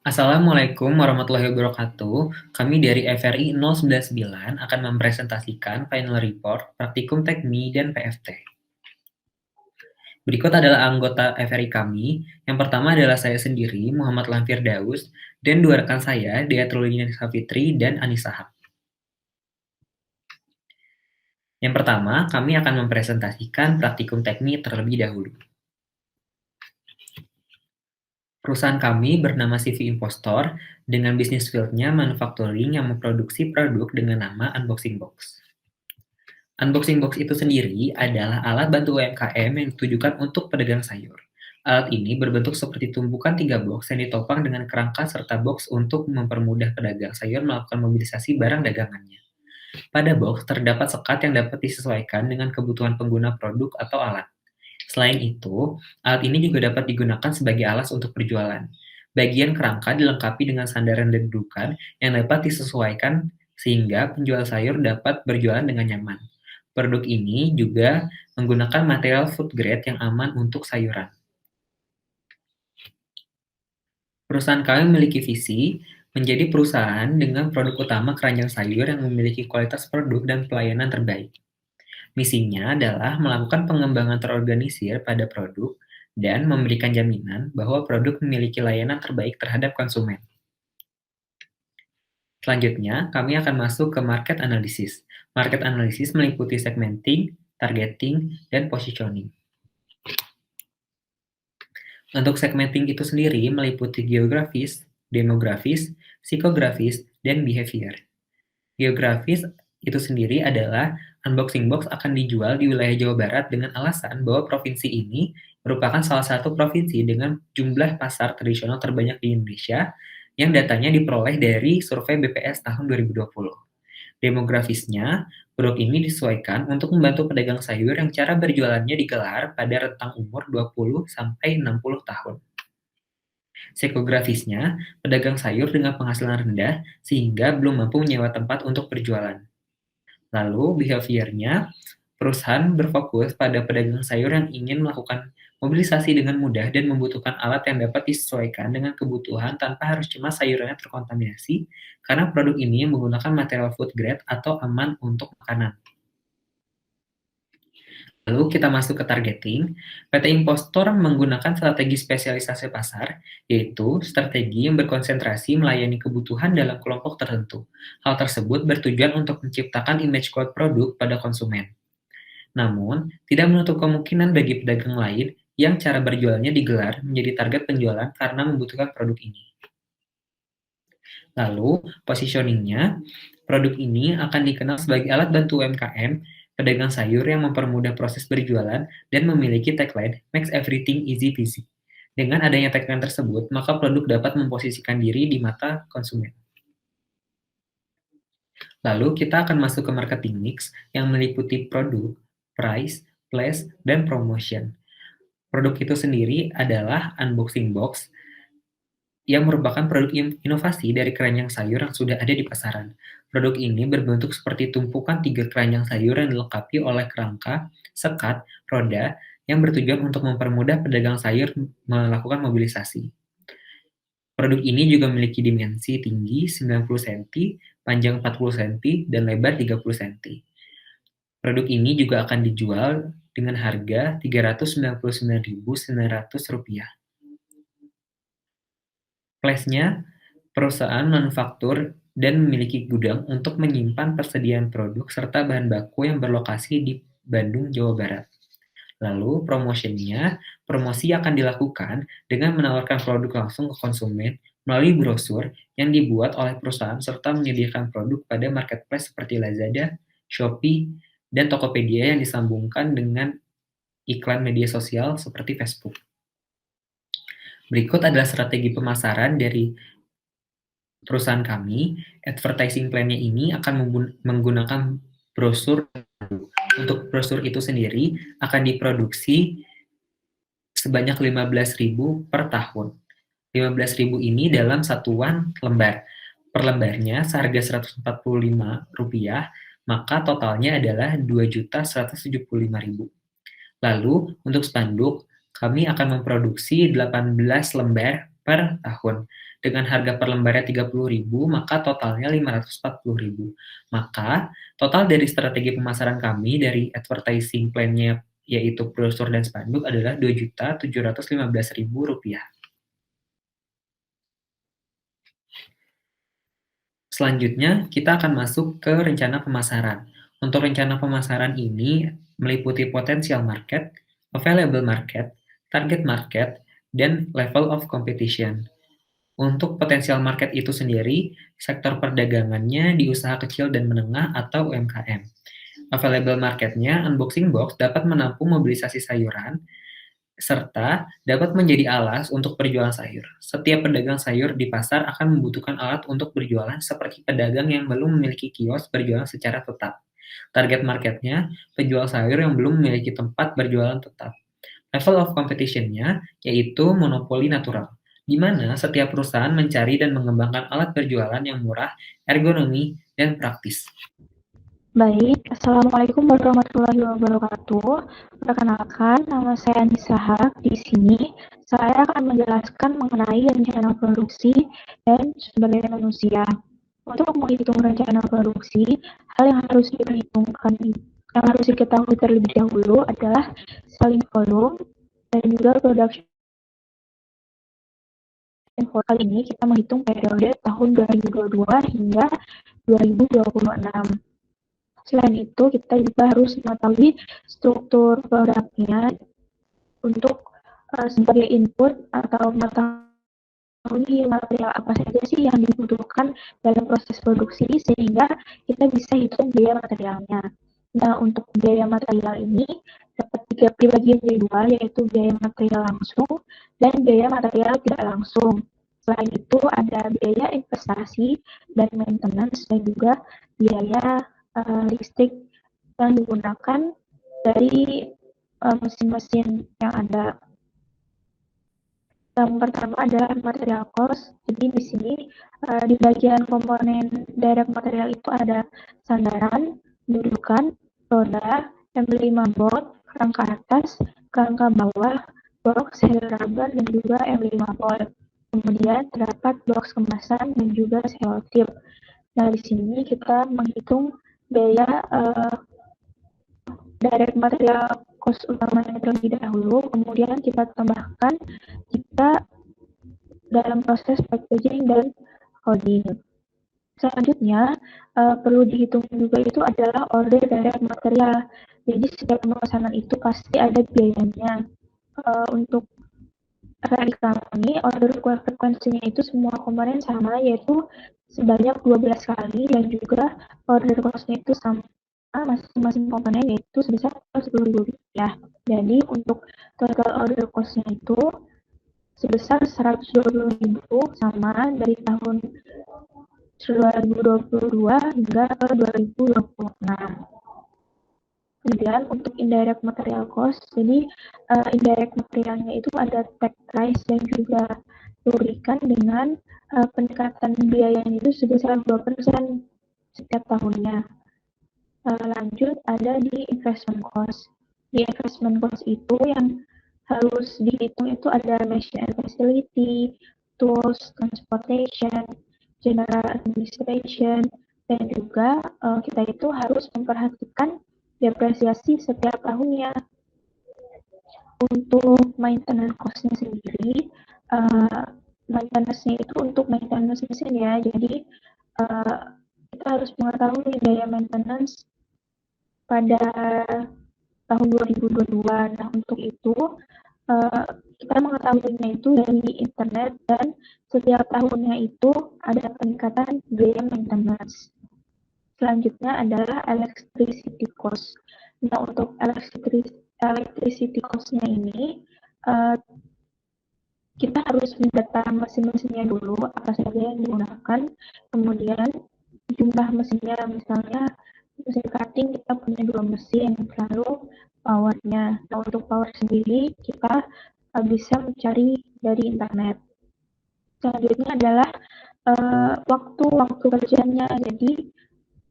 Assalamualaikum warahmatullahi wabarakatuh. Kami dari FRI 099 akan mempresentasikan final report Praktikum Tekmi dan PFT. Berikut adalah anggota FRI kami. Yang pertama adalah saya sendiri, Muhammad Lamfir Daus, dan dua rekan saya, Dea Trulina Safitri dan Anissa Haq. Yang pertama, kami akan mempresentasikan Praktikum Tekmi terlebih dahulu. Perusahaan kami bernama CV Impostor dengan bisnis field-nya manufacturing yang memproduksi produk dengan nama Unboxing Box. Unboxing Box itu sendiri adalah alat bantu UMKM yang ditujukan untuk pedagang sayur. Alat ini berbentuk seperti tumpukan 3 box yang ditopang dengan kerangka serta box untuk mempermudah pedagang sayur melakukan mobilisasi barang dagangannya. Pada box terdapat sekat yang dapat disesuaikan dengan kebutuhan pengguna produk atau alat. Selain itu, alat ini juga dapat digunakan sebagai alas untuk berjualan. Bagian kerangka dilengkapi dengan sandaran dan dudukan yang dapat disesuaikan sehingga penjual sayur dapat berjualan dengan nyaman. Produk ini juga menggunakan material food grade yang aman untuk sayuran. Perusahaan kami memiliki visi menjadi perusahaan dengan produk utama keranjang sayur yang memiliki kualitas produk dan pelayanan terbaik. Misinya adalah melakukan pengembangan terorganisir pada produk dan memberikan jaminan bahwa produk memiliki layanan terbaik terhadap konsumen. Selanjutnya, kami akan masuk ke market analysis. Market analysis meliputi segmenting, targeting, dan positioning. Untuk segmenting itu sendiri meliputi geografis, demografis, psikografis, dan behavior. Geografis itu sendiri adalah unboxing box akan dijual di wilayah Jawa Barat dengan alasan bahwa provinsi ini merupakan salah satu provinsi dengan jumlah pasar tradisional terbanyak di Indonesia yang datanya diperoleh dari survei BPS tahun 2020. Demografisnya, produk ini disesuaikan untuk membantu pedagang sayur yang cara berjualannya digelar pada rentang umur 20 sampai 60 tahun. Psikografisnya, pedagang sayur dengan penghasilan rendah sehingga belum mampu menyewa tempat untuk berjualan. Lalu, behaviornya, perusahaan berfokus pada pedagang sayur yang ingin melakukan mobilisasi dengan mudah dan membutuhkan alat yang dapat disesuaikan dengan kebutuhan tanpa harus cemas sayurannya terkontaminasi, karena produk ini menggunakan material food grade atau aman untuk makanan. Lalu kita masuk ke targeting. PT Impostor menggunakan strategi spesialisasi pasar, yaitu strategi yang berkonsentrasi melayani kebutuhan dalam kelompok tertentu. Hal tersebut bertujuan untuk menciptakan image kuat produk pada konsumen. Namun, tidak menutup kemungkinan bagi pedagang lain yang cara berjualannya digelar menjadi target penjualan karena membutuhkan produk ini. Lalu, positioningnya, produk ini akan dikenal sebagai alat bantu UMKM, pedagang sayur yang mempermudah proses berjualan dan memiliki tagline "Makes Everything Easy Peasy". Dengan adanya tagline tersebut, maka produk dapat memposisikan diri di mata konsumen. Lalu kita akan masuk ke marketing mix yang meliputi produk, price, place, dan promotion. Produk itu sendiri adalah unboxing box yang merupakan produk inovasi dari keranjang sayur yang sudah ada di pasaran. Produk ini berbentuk seperti tumpukan 3 keranjang sayur yang dilengkapi oleh kerangka, sekat, roda yang bertujuan untuk mempermudah pedagang sayur melakukan mobilisasi. Produk ini juga memiliki dimensi tinggi 90 cm, panjang 40 cm, dan lebar 30 cm. Produk ini juga akan dijual dengan harga Rp399.900. Place-nya, perusahaan manufaktur dan memiliki gudang untuk menyimpan persediaan produk serta bahan baku yang berlokasi di Bandung, Jawa Barat. Lalu, promotion-nya, promosi akan dilakukan dengan menawarkan produk langsung ke konsumen melalui brosur yang dibuat oleh perusahaan serta menyediakan produk pada marketplace seperti Lazada, Shopee, dan Tokopedia yang disambungkan dengan iklan media sosial seperti Facebook. Berikut adalah strategi pemasaran dari perusahaan kami. Advertising plan-nya ini akan menggunakan brosur. Untuk brosur itu sendiri akan diproduksi sebanyak 15.000 per tahun. 15.000 ini dalam satuan lembar. Per lembarnya seharga Rp145, maka totalnya adalah Rp2.175.000. Lalu, untuk spanduk, kami akan memproduksi 18 lembar per tahun. Dengan harga per lembarnya 30.000, maka totalnya 540.000. Maka total dari strategi pemasaran kami dari advertising plan-nya yaitu brosur dan spanduk adalah Rp2.715.000. Selanjutnya, kita akan masuk ke rencana pemasaran. Untuk rencana pemasaran ini meliputi potensial market, available market, target market, dan level of competition. Untuk potensial market itu sendiri, sektor perdagangannya di usaha kecil dan menengah atau UMKM. Available marketnya, unboxing box dapat menampung mobilisasi sayuran, serta dapat menjadi alas untuk berjualan sayur. Setiap pedagang sayur di pasar akan membutuhkan alat untuk berjualan seperti pedagang yang belum memiliki kios berjualan secara tetap. Target marketnya, penjual sayur yang belum memiliki tempat berjualan tetap. Level of competition-nya yaitu monopoli natural, di mana setiap perusahaan mencari dan mengembangkan alat berjualan yang murah, ergonomi, dan praktis. Baik, Assalamualaikum warahmatullahi wabarakatuh. Perkenalkan, nama saya Anissa Haq. Di sini, saya akan menjelaskan mengenai rencana produksi dan sumber daya manusia. Untuk menghitung rencana produksi, hal yang harus diketahui terlebih dahulu adalah selling volume dan juga production. Kali ini kita menghitung periode tahun 2022 hingga 2026. Selain itu, kita juga harus mengetahui struktur produknya untuk sebagai input atau mengetahui material apa saja sih yang dibutuhkan dalam proses produksi sehingga kita bisa hitung biaya materialnya. Nah, untuk biaya material ini dapat dibagi menjadi dua, yaitu biaya material langsung dan biaya material tidak langsung. Selain itu, ada biaya investasi dan maintenance dan juga biaya listrik yang digunakan dari mesin-mesin yang ada. Yang pertama adalah material cost. Jadi di sini di bagian komponen direct material itu ada sandaran, dudukan, roda, M5 bolt, kerangka atas, kerangka bawah, box, heel rubber, dan juga M5 bolt. Kemudian terdapat box kemasan dan juga selotip. Nah, di sini kita menghitung biaya direct material cost utamanya terlebih dahulu, kemudian kita tambahkan jika dalam proses packaging dan coding. Selanjutnya, perlu dihitung juga itu adalah order direct material. Jadi setiap pemesanan itu pasti ada biayanya. Untuk di kami, order frekuensinya itu semua komponen sama, yaitu sebanyak 12 kali, dan juga order cost-nya itu sama masing-masing komponen, yaitu sebesar Rp10.000. Jadi untuk total order cost-nya itu sebesar Rp120.000 sama dari tahun 2022 hingga ke 2026. Kemudian untuk indirect material cost, jadi indirect materialnya itu ada tag price dan juga lubrikan dengan peningkatan biayanya itu sebesar 2% setiap tahunnya. Lanjut ada di investment cost. Di investment cost itu yang harus dihitung itu ada machine and facility, tools, transportation, general administration, dan juga kita itu harus memperhatikan depresiasi setiap tahunnya. Untuk maintenance cost-nya sendiri, maintenance-nya itu untuk maintenance mesin ya, jadi kita harus mengetahui biaya maintenance pada tahun 2022. Nah, untuk itu kita mengetahuinya itu dari internet dan setiap tahunnya itu ada peningkatan biaya maintenance. Selanjutnya adalah electricity cost. Nah, untuk electricity cost-nya ini kita harus mendata mesin-mesinnya dulu, apa saja yang digunakan, kemudian jumlah mesinnya, misalnya mesin cutting kita punya 2 mesin, lalu powernya. Nah, untuk power sendiri kita bisa mencari dari internet. Selanjutnya adalah waktu kerjanya. Jadi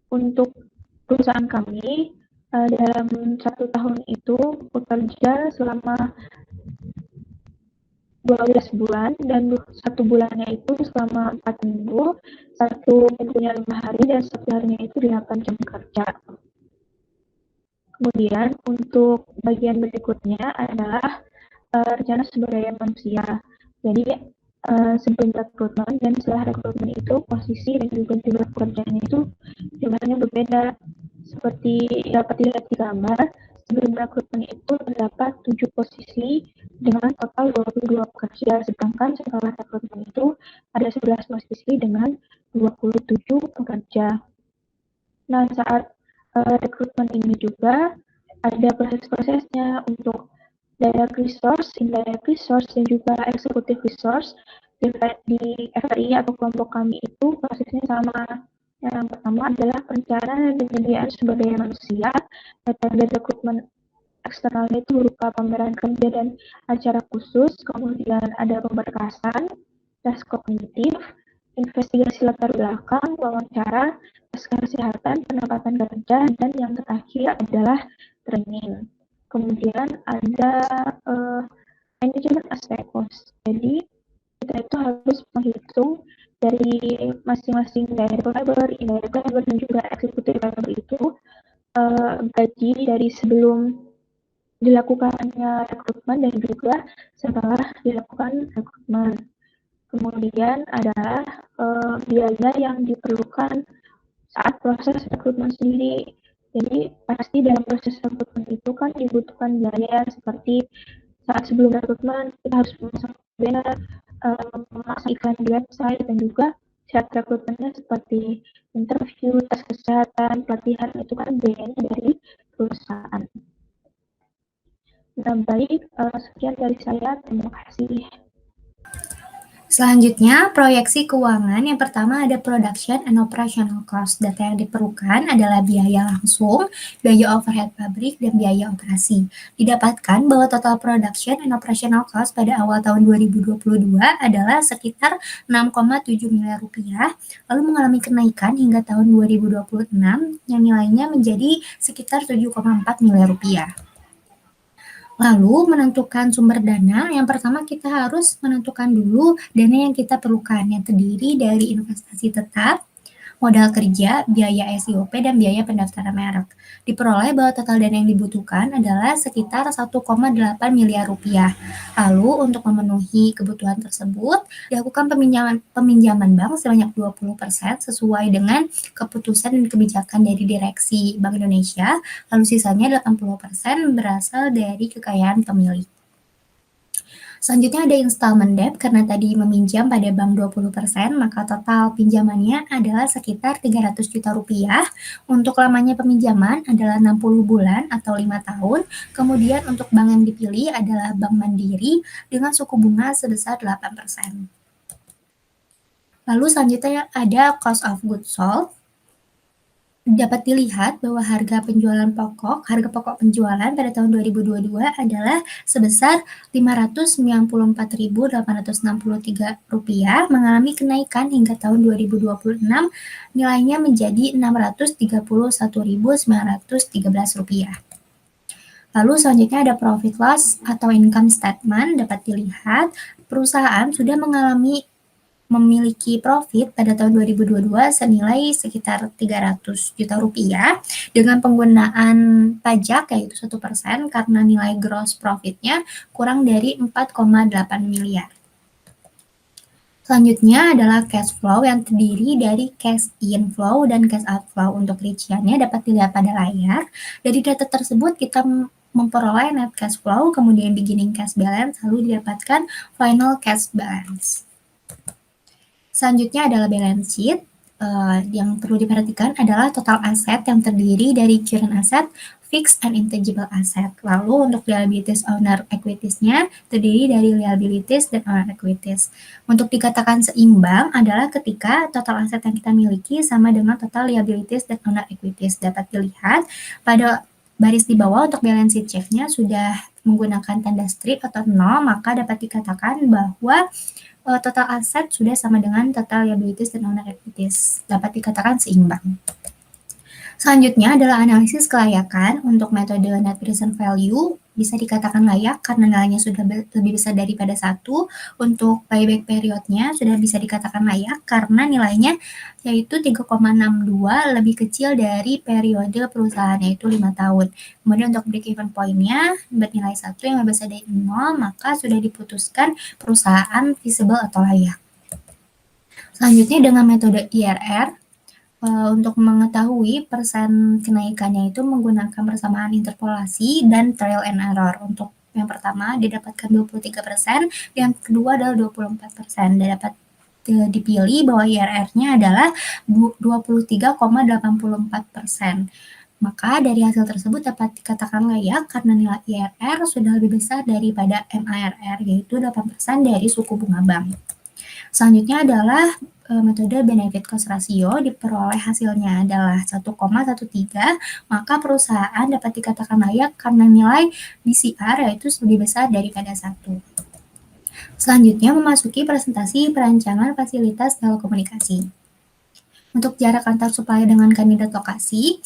untuk perusahaan kami dalam 1 tahun itu bekerja selama 12 bulan, dan 1 bulannya itu selama 4 minggu, 1 minggunya 5 hari, dan 1 harinya itu 8 jam kerja. Kemudian untuk bagian berikutnya adalah rencana sumber daya manusia. Jadi sebelum rekrutmen dan setelah rekrutmen itu posisi dan juga jumlah pekerjaannya itu jumlahnya berbeda. Seperti dapat dilihat di gambar, sebelum rekrutmen itu terdapat 7 posisi dengan total 22 pekerja, sedangkan setelah rekrutmen itu ada 11 posisi dengan 27 pekerja. Nah, saat rekrutmen ini juga ada proses-prosesnya untuk direct resource, indirect resource, dan juga executive resource. Di FRI atau kelompok kami itu prosesnya sama. Yang pertama adalah perencanaan dan penyediaan sumber daya manusia. Metode rekrutmen eksternalnya itu berupa pameran kerja dan acara khusus, kemudian ada pemberkasan, tes kognitif, investigasi latar belakang, wawancara, tes kesehatan, penempatan kerja, dan yang terakhir adalah training. Kemudian ada manajemen aspek cost. Jadi kita itu harus menghitung dari masing-masing direct labor, indirect labor, dan juga executive labor itu gaji dari sebelum dilakukannya rekrutmen dan juga setelah dilakukan rekrutmen. Kemudian adalah biaya yang diperlukan saat proses rekrutmen sendiri. Jadi pasti dalam proses rekrutmen itu kan dibutuhkan biaya seperti saat sebelum rekrutmen kita harus memasang banner, memasang iklan di website, dan juga syarat rekrutmennya seperti interview, tes kesehatan, pelatihan, itu kan biayanya dari perusahaan. Nah, baik, sekian dari saya. Terima kasih. Selanjutnya, proyeksi keuangan. Yang pertama ada production and operational cost. Data yang diperlukan adalah biaya langsung, biaya overhead pabrik, dan biaya operasi. Didapatkan bahwa total production and operational cost pada awal tahun 2022 adalah sekitar 6,7 miliar rupiah, lalu mengalami kenaikan hingga tahun 2026 yang nilainya menjadi sekitar 7,4 miliar rupiah. Lalu menentukan sumber dana, yang pertama kita harus menentukan dulu dana yang kita perlukan, yang terdiri dari investasi tetap, modal kerja, biaya SIOP, dan biaya pendaftaran merek. Diperoleh bahwa total dana yang dibutuhkan adalah sekitar 1,8 miliar rupiah. Lalu untuk memenuhi kebutuhan tersebut, dilakukan peminjaman bank sebanyak 20% sesuai dengan keputusan dan kebijakan dari Direksi Bank Indonesia, lalu sisanya 80% berasal dari kekayaan pemilik. Selanjutnya ada installment debt, karena tadi meminjam pada bank 20%, maka total pinjamannya adalah sekitar 300 juta rupiah. Untuk lamanya peminjaman adalah 60 bulan atau 5 tahun. Kemudian untuk bank yang dipilih adalah Bank Mandiri dengan suku bunga sebesar 8%. Lalu selanjutnya ada cost of goods sold. Dapat dilihat bahwa harga pokok penjualan pada tahun 2022 adalah sebesar Rp594.863, mengalami kenaikan hingga tahun 2026, nilainya menjadi Rp631.913. Lalu selanjutnya ada profit loss atau income statement. Dapat dilihat perusahaan sudah memiliki profit pada tahun 2022 senilai sekitar 300 juta rupiah dengan penggunaan pajak yaitu 1% karena nilai gross profitnya kurang dari 4,8 miliar. Selanjutnya adalah cash flow yang terdiri dari cash inflow dan cash outflow. Untuk rinciannya dapat dilihat pada layar. Dari data tersebut kita memperoleh net cash flow, kemudian beginning cash balance, lalu didapatkan final cash balance. Selanjutnya adalah balance sheet. Yang perlu diperhatikan adalah total aset yang terdiri dari current asset, fixed and intangible asset. Lalu untuk liabilities owner equities-nya terdiri dari liabilities dan owner equities. Untuk dikatakan seimbang adalah ketika total aset yang kita miliki sama dengan total liabilities dan owner equities. Dapat dilihat pada baris di bawah untuk balance sheet check-nya sudah menggunakan tanda strip atau 0, maka dapat dikatakan bahwa total aset sudah sama dengan total liabilities dan owner equities. Dapat dikatakan seimbang. Selanjutnya adalah analisis kelayakan. Untuk metode net present value bisa dikatakan layak karena nilainya sudah lebih besar daripada 1. Untuk payback periodnya sudah bisa dikatakan layak karena nilainya yaitu 3,62 lebih kecil dari periode perusahaan yaitu 5 tahun. Kemudian untuk break even point-nya bernilai 1 yang lebih besar dari 0, maka sudah diputuskan perusahaan feasible atau layak. Selanjutnya dengan metode IRR, untuk mengetahui persen kenaikannya itu menggunakan persamaan interpolasi dan trial and error. Untuk yang pertama didapatkan 23%, yang kedua adalah 24%. Dapat dipilih bahwa IRR-nya adalah 23,84%. Maka dari hasil tersebut dapat dikatakan layak karena nilai IRR sudah lebih besar daripada MARR, yaitu 8% dari suku bunga bank. Selanjutnya adalah metode benefit cost ratio, diperoleh hasilnya adalah 1,13, maka perusahaan dapat dikatakan layak karena nilai BCR yaitu lebih besar daripada 1. Selanjutnya memasuki presentasi perancangan fasilitas telekomunikasi. Untuk jarak antar supplier dengan kandidat lokasi,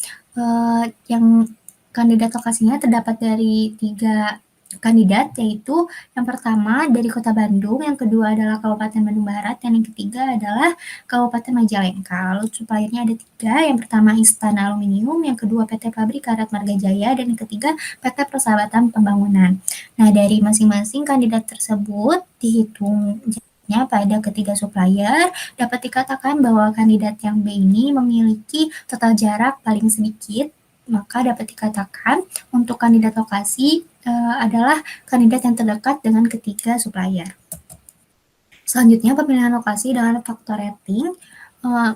yang kandidat lokasinya terdapat dari 3 kandidat, yaitu yang pertama dari Kota Bandung, yang kedua adalah Kabupaten Bandung Barat, dan yang ketiga adalah Kabupaten Majalengka. Lalu suppliernya ada 3, yang pertama Istana Aluminium, yang kedua PT Pabrik Karat Marga Jaya, dan yang ketiga PT Persahabatan Pembangunan. Nah, dari masing-masing kandidat tersebut dihitung pada ketiga supplier, dapat dikatakan bahwa kandidat yang B ini memiliki total jarak paling sedikit, maka dapat dikatakan untuk kandidat lokasi adalah kandidat yang terdekat dengan ketiga supplier. Selanjutnya pemilihan lokasi dengan faktor rating,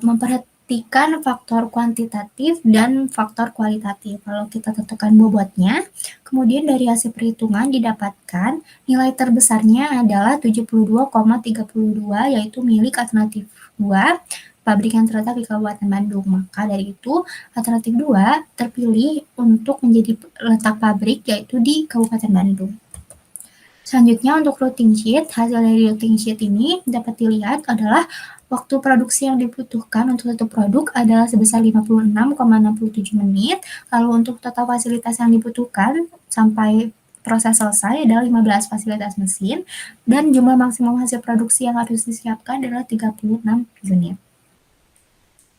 memperhatikan faktor kuantitatif dan faktor kualitatif. Lalu kita tentukan bobotnya, kemudian dari hasil perhitungan didapatkan nilai terbesarnya adalah 72,32, yaitu milik alternatif 2, pabrik yang terletak di Kabupaten Bandung. Maka dari itu alternatif 2 terpilih untuk menjadi letak pabrik yaitu di Kabupaten Bandung. Selanjutnya untuk routing sheet, hasil dari routing sheet ini dapat dilihat adalah waktu produksi yang dibutuhkan untuk satu produk adalah sebesar 56,67 menit, lalu untuk total fasilitas yang dibutuhkan sampai proses selesai adalah 15 fasilitas mesin, dan jumlah maksimum hasil produksi yang harus disiapkan adalah 36 unit.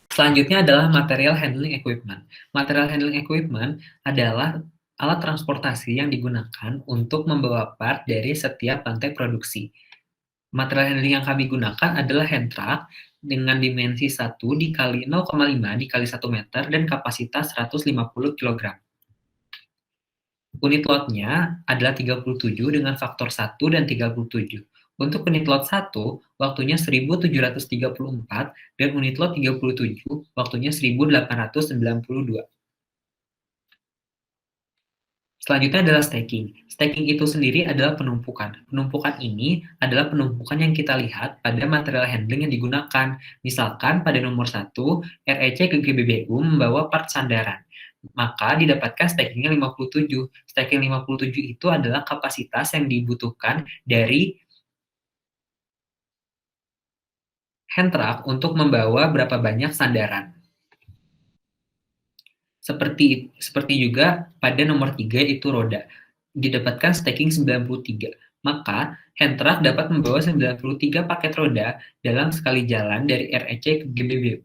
Selanjutnya adalah material handling equipment. Material handling equipment adalah alat transportasi yang digunakan untuk membawa part dari setiap lantai produksi. Material handling yang kami gunakan adalah hand truck dengan dimensi 1 dikali 0,5 dikali 1 meter dan kapasitas 150 kg. Unit lotnya adalah 37 dengan faktor 1 dan 37. Untuk unit lot 1, waktunya 1734, dan unit lot 37, waktunya 1892. Selanjutnya adalah stacking. Stacking itu sendiri adalah penumpukan. Penumpukan ini adalah penumpukan yang kita lihat pada material handling yang digunakan. Misalkan pada nomor 1, REC ke GBBU membawa part sandaran. Maka didapatkan stackingnya 57. Stacking 57 itu adalah kapasitas yang dibutuhkan dari hand truck untuk membawa berapa banyak sandaran. Seperti juga pada nomor 3 itu roda. Didapatkan stacking 93. Maka hand truck dapat membawa 93 paket roda dalam sekali jalan dari REC ke GBBU.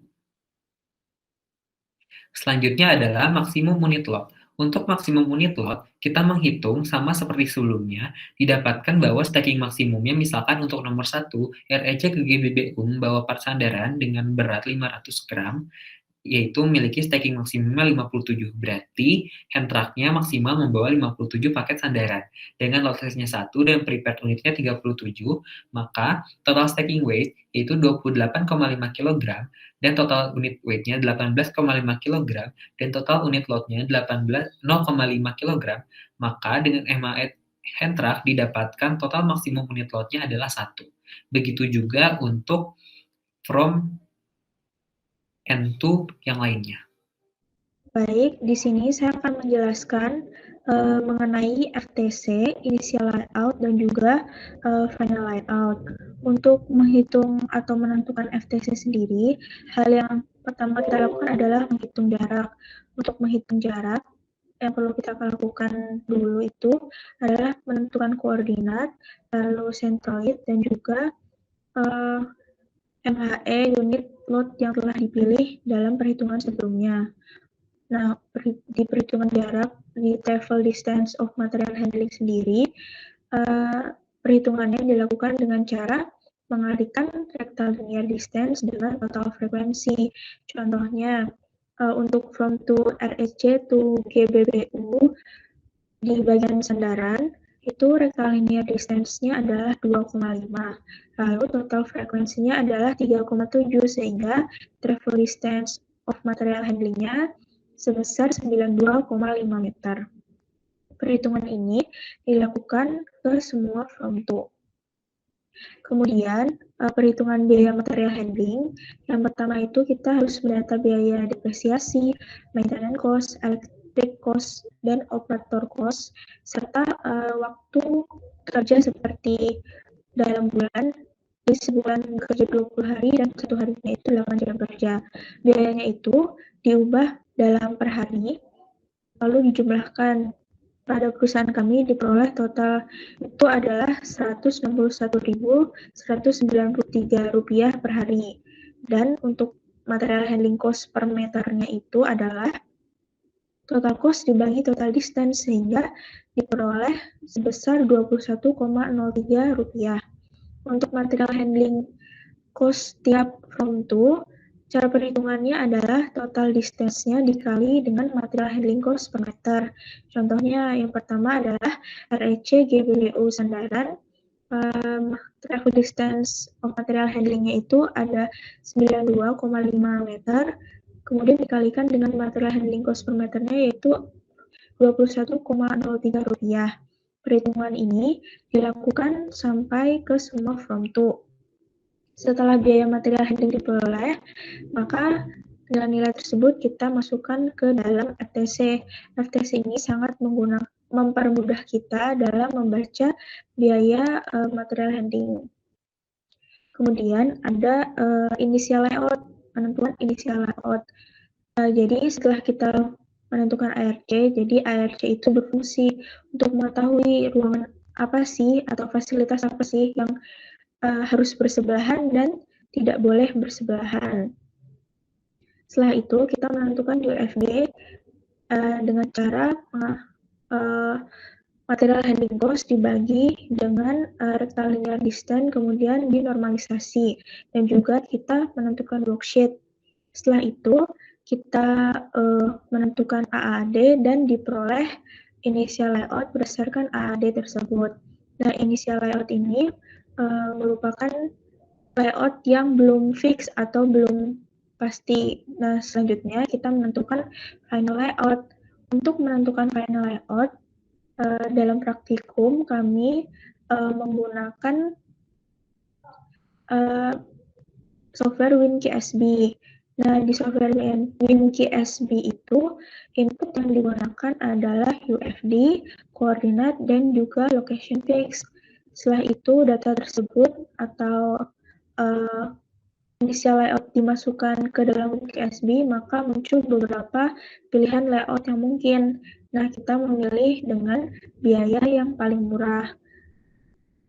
Selanjutnya adalah maksimum unit lot. Untuk maksimum unit lot, kita menghitung sama seperti sebelumnya, didapatkan bahwa stacking maksimumnya misalkan untuk nomor 1, REC ke GBBU membawa part sandaran dengan berat 500 gram, yaitu memiliki stacking maksimumnya 57. Berarti hand truck-nya maksimal membawa 57 paket sandaran. Dengan lot size-nya 1 dan prepared unitnya 37, maka total stacking weight yaitu 28,5 kg, dan total unit weight-nya 18,5 kg, dan total unit lot-nya 0,5 kg, maka dengan MAE hand truck didapatkan total maksimum unit lot-nya adalah 1. Begitu juga untuk from N2 yang lainnya. Baik, di sini saya akan menjelaskan mengenai FTC, initial layout, dan juga final layout. Untuk menghitung atau menentukan FTC sendiri, hal yang pertama kita lakukan adalah menghitung jarak. Untuk menghitung jarak, yang perlu kita lakukan dulu itu adalah menentukan koordinat, lalu sentroid, dan juga MHE unit load yang telah dipilih dalam perhitungan sebelumnya. Nah, di perhitungan jarak di travel distance of material handling sendiri, perhitungannya dilakukan dengan cara mengalihkan rectilinear distance dengan total frekuensi. Contohnya, untuk from to RSC to GBBU di bagian sandaran, itu rectilinear distance-nya adalah 2,5. Lalu total frekuensinya adalah 3,7, sehingga travel distance of material handling-nya sebesar 92,5 meter. Perhitungan ini dilakukan ke semua from to. Kemudian, perhitungan biaya material handling. Yang pertama itu kita harus mendata biaya depresiasi, maintenance cost, electric cost, dan operator cost, serta waktu kerja seperti dalam bulan, di sebulan bekerja 20 hari dan satu harinya itu 8 jam kerja. Biayanya itu diubah dalam per hari, lalu dijumlahkan. Pada perusahaan kami diperoleh total itu adalah Rp161.193 per hari. Dan untuk material handling cost per meternya itu adalah total cost dibagi total distance, sehingga diperoleh sebesar Rp21,03. Untuk material handling cost tiap from to, cara perhitungannya adalah total distance-nya dikali dengan material handling cost per meter. Contohnya yang pertama adalah REC GBBU sandaran. Travel distance of material handling-nya itu ada 92,5 meter, kemudian dikalikan dengan material handling cost per meternya yaitu Rp21,03. Perhitungan ini dilakukan sampai ke semua from to. Setelah biaya material handling diperoleh, maka nilai-nilai tersebut kita masukkan ke dalam FTC. FTC ini sangat mempermudah kita dalam membaca biaya material handling. Kemudian ada initial layout, penentuan initial layout. Jadi setelah kita menentukan ARC, jadi ARC itu berfungsi untuk mengetahui ruangan apa sih atau fasilitas apa sih yang harus bersebelahan dan tidak boleh bersebelahan. Setelah itu kita menentukan UFG dengan cara material handling cost dibagi dengan rectilinear distance, kemudian dinormalisasi, dan juga kita menentukan worksheet. Setelah itu kita menentukan AAD dan diperoleh initial layout berdasarkan AAD tersebut. Nah, initial layout ini merupakan layout yang belum fix atau belum pasti. Nah, selanjutnya kita menentukan final layout. Untuk menentukan final layout, dalam praktikum kami menggunakan software WinKSB. Nah, di software WinKSB itu input yang digunakan adalah UFD, koordinat, dan juga location fix. Setelah itu data tersebut atau initial layout dimasukkan ke dalam WinKSB, maka muncul beberapa pilihan layout yang mungkin. Nah, kita memilih dengan biaya yang paling murah.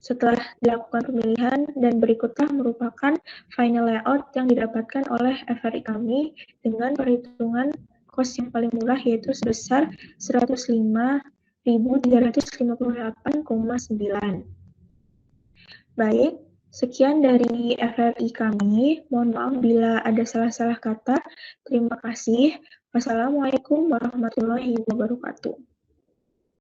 Setelah dilakukan pemilihan, dan berikutlah merupakan final layout yang didapatkan oleh FRI kami dengan perhitungan cost yang paling murah, yaitu sebesar Rp105.358,9. Baik, sekian dari FRI kami. Mohon maaf bila ada salah-salah kata. Terima kasih. Wassalamualaikum warahmatullahi wabarakatuh.